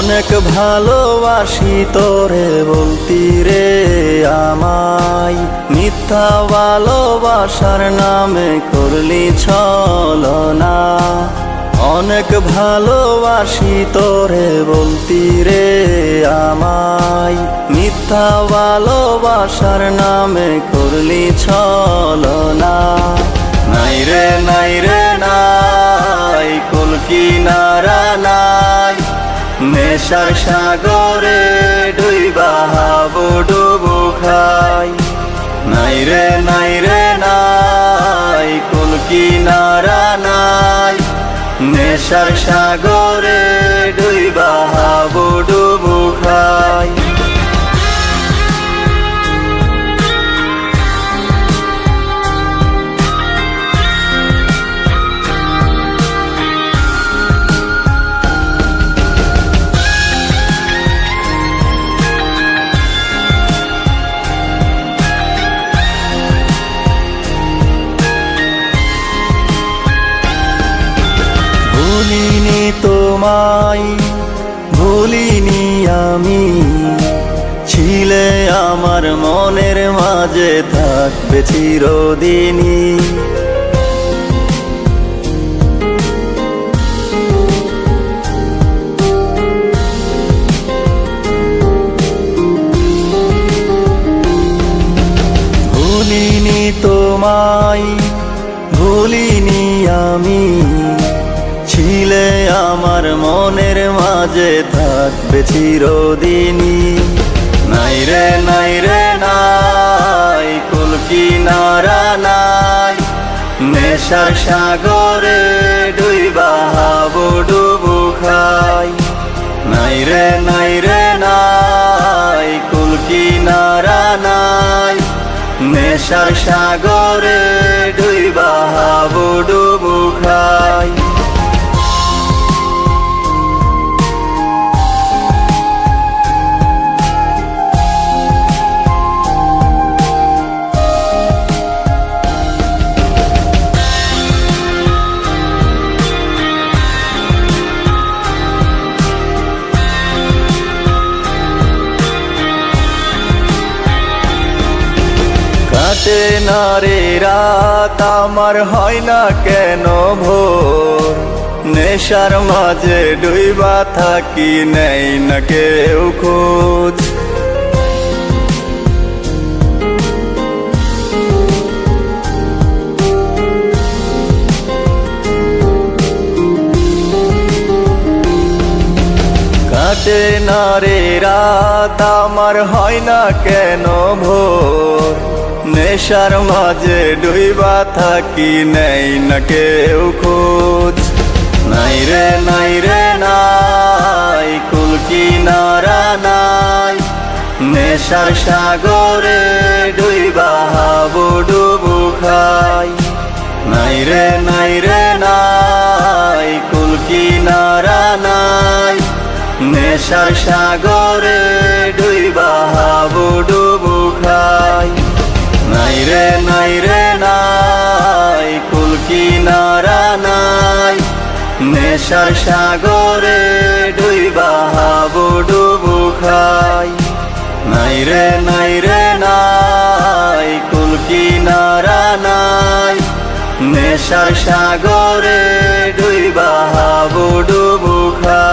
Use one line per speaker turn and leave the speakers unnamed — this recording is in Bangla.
অনেক ভালোবাসি তোরে বলতি রে আমায়, মিথ্যা ভালোবাসার নামে করলি ছলনা। অনেক ভালোবাসি তোরে বলতি রে আমায়, মিথ্যা ভালোবাসার নামে করলি ছলনা। নাই রে নাই রে নাই, কুল কিনারা নাই, নেশার সাগরে ডুইবা হাবুডুবু খাই। নাই রে নাই রে নাই, কুল কিনারা নাই, নেশার সাগরে ডুইবা হাবুডুবু খাই। ভুলিনি তোমায়, ভুলিনি আমি, ছিলে আমার মনের মাঝে থাকবে চিরদিনই। ভুলিনি তোমায়, ভুলিনি আমি, ছিলে আমার মনের মাঝে থাকবে চিরদিনই। নাই রে নাই রে নাই, কুল কিনারা নাই, নেশার সাগরে ডুইবা হাবুডুবু খাই। নাই রে নাই রে নাই, কুল কিনারা নাই, নেশার সাগরে ডুইবা হাবুডুবু খাই। কাটে না রে রাত আমার, হয় না কেন ভোর, নেশার মাঝে ডুইবা থাকি, নেই না কেউ খোঁজ। কাটে না রে রাত আমার, হয় না কেন ভোর, নেশার মাঝে ডুইবা থাকি, নেই না কেউ খোঁজ। নাই রে নাই রে নাই, কুল কিনারা নাই, নেশার সাগরে ডুইবা হাবুডুবু খাই। নাই রে নাই রে নাই, কুল কিনারা নাই, নেশার সাগরে ডুইবা হাবুডুবু খাই। নাই রে নাই রে নাই, কুল কিনারা নাই, নেশার সাগরে ডুইবা হাবুডুবু খাই। নাই রে নাই রে নাই, কুল কিনারা নাই, নেশার সাগরে ডুইবা হাবুডুবু খাই।